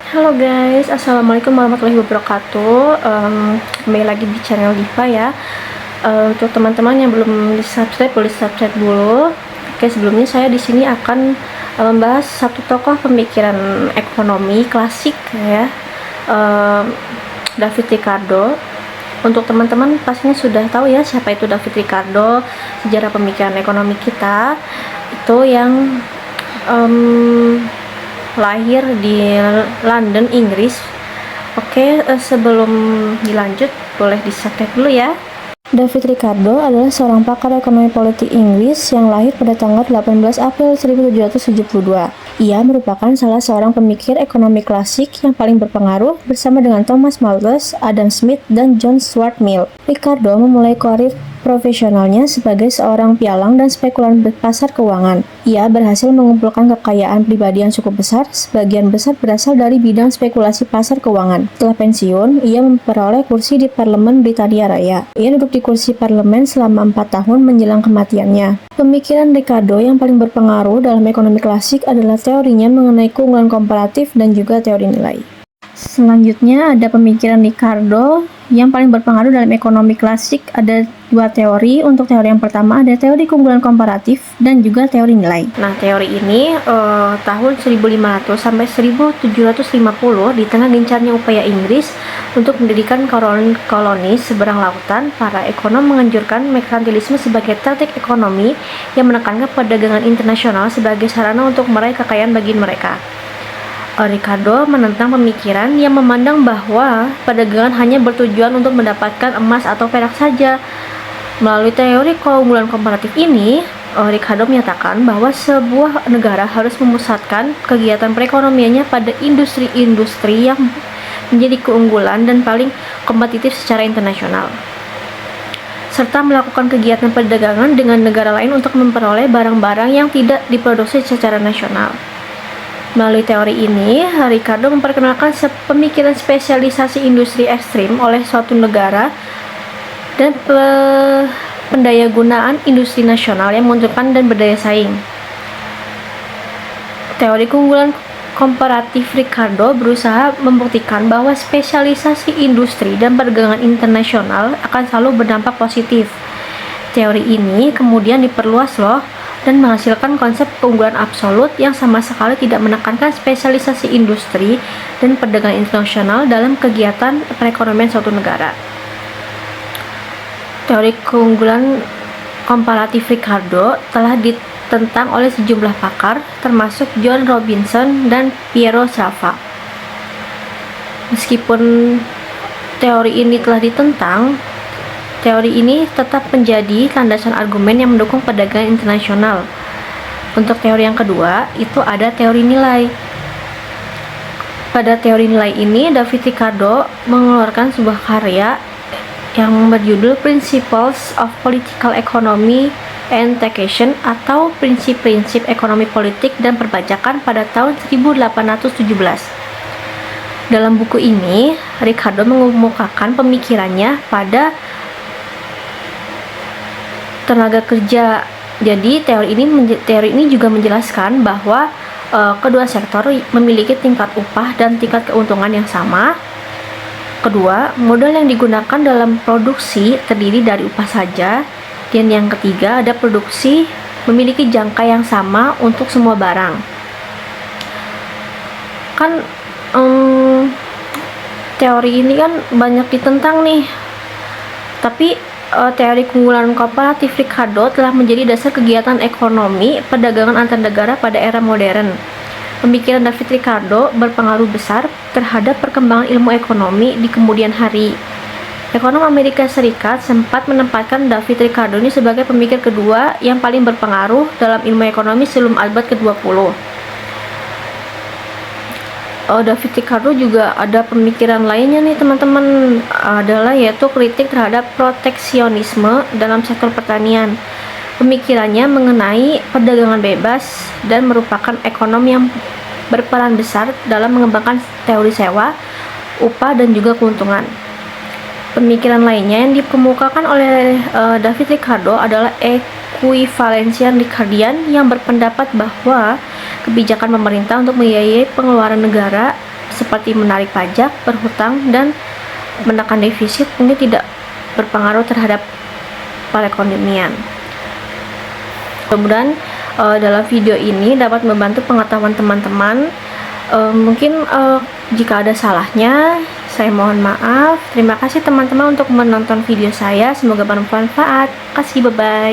Halo guys, assalamualaikum warahmatullahi wabarakatuh. Kembali lagi di channel Diva ya. Untuk teman-teman yang belum di subscribe, boleh subscribe dulu. Oke, sebelumnya saya di sini akan membahas satu tokoh pemikiran ekonomi klasik ya, David Ricardo. Untuk teman-teman pastinya sudah tahu ya siapa itu David Ricardo. Sejarah pemikiran ekonomi kita itu yang lahir di London, Inggris. Oke, sebelum dilanjut boleh di-subscribe dulu ya. David Ricardo adalah seorang pakar ekonomi politik Inggris yang lahir pada tanggal 18 April 1772. Ia merupakan salah seorang pemikir ekonomi klasik yang paling berpengaruh bersama dengan Thomas Malthus, Adam Smith, dan John Stuart Mill. Ricardo memulai karir profesionalnya sebagai seorang pialang dan spekulan pasar keuangan. Ia berhasil mengumpulkan kekayaan pribadi yang cukup besar, sebagian besar berasal dari bidang spekulasi pasar keuangan. Setelah pensiun, ia memperoleh kursi di Parlemen Britania Raya. Ia duduk di kursi parlemen selama 4 tahun menjelang kematiannya. Pemikiran Ricardo yang paling berpengaruh dalam ekonomi klasik adalah teorinya mengenai keunggulan komparatif dan juga teori nilai. Selanjutnya ada pemikiran Ricardo yang paling berpengaruh dalam ekonomi klasik. Ada dua teori. Untuk teori yang pertama ada teori keunggulan komparatif dan juga teori nilai. Nah, teori ini tahun 1500 sampai 1750 di tengah gencarnya upaya Inggris untuk mendirikan koloni seberang lautan, para ekonom menganjurkan merkantilisme sebagai taktik ekonomi yang menekankan perdagangan internasional sebagai sarana untuk meraih kekayaan bagi mereka. Ricardo menentang pemikiran yang memandang bahwa perdagangan hanya bertujuan untuk mendapatkan emas atau perak saja. Melalui teori keunggulan komparatif ini, Ricardo menyatakan bahwa sebuah negara harus memusatkan kegiatan perekonomiannya pada industri-industri yang menjadi keunggulan dan paling kompetitif secara internasional, serta melakukan kegiatan perdagangan dengan negara lain untuk memperoleh barang-barang yang tidak diproduksi secara nasional. Melalui teori ini, Ricardo memperkenalkan pemikiran spesialisasi industri ekstrim oleh suatu negara dan pendayagunaan industri nasional yang menguntungkan dan berdaya saing. Teori keunggulan komparatif Ricardo berusaha membuktikan bahwa spesialisasi industri dan perdagangan internasional akan selalu berdampak positif. Teori ini kemudian diperluas dan menghasilkan konsep keunggulan absolut yang sama sekali tidak menekankan spesialisasi industri dan perdagangan internasional dalam kegiatan perekonomian suatu negara. Teori keunggulan komparatif Ricardo telah ditentang oleh sejumlah pakar, termasuk John Robinson dan Piero Sraffa. Meskipun teori ini telah ditentang, teori ini tetap menjadi landasan argumen yang mendukung perdagangan internasional. Untuk teori yang kedua, itu ada teori nilai. Pada teori nilai ini, David Ricardo mengeluarkan sebuah karya yang berjudul Principles of Political Economy and Taxation atau prinsip-prinsip ekonomi politik dan perpajakan pada tahun 1817. Dalam buku ini, Ricardo mengemukakan pemikirannya pada tenaga kerja. Jadi teori ini juga menjelaskan bahwa kedua sektor memiliki tingkat upah dan tingkat keuntungan yang sama. Kedua, modal yang digunakan dalam produksi terdiri dari upah saja. Dan yang ketiga, ada produksi memiliki jangka yang sama untuk semua barang. Kan teori ini kan banyak ditentang nih. Tapi teori keunggulan komparatif Ricardo telah menjadi dasar kegiatan ekonomi perdagangan antar negara pada era modern. Pemikiran David Ricardo berpengaruh besar terhadap perkembangan ilmu ekonomi di kemudian hari. Ekonom Amerika Serikat sempat menempatkan David Ricardo ini sebagai pemikir kedua yang paling berpengaruh dalam ilmu ekonomi sebelum abad ke-20. David Ricardo juga ada pemikiran lainnya nih teman-teman, adalah yaitu kritik terhadap proteksionisme dalam sektor pertanian. Pemikirannya mengenai perdagangan bebas dan merupakan ekonom yang berperan besar dalam mengembangkan teori sewa, upah, dan juga keuntungan. Pemikiran lainnya yang dikemukakan oleh David Ricardo adalah ekuivalensian Ricardian yang berpendapat bahwa kebijakan pemerintah untuk membiayai pengeluaran negara seperti menarik pajak, berhutang, dan menekan defisit ini tidak berpengaruh terhadap perekonomian. Mudah-mudahan dalam video ini dapat membantu pengetahuan teman-teman. Mungkin jika ada salahnya, saya mohon maaf. Terima kasih teman-teman untuk menonton video saya. Semoga bermanfaat. Terima kasih, bye-bye.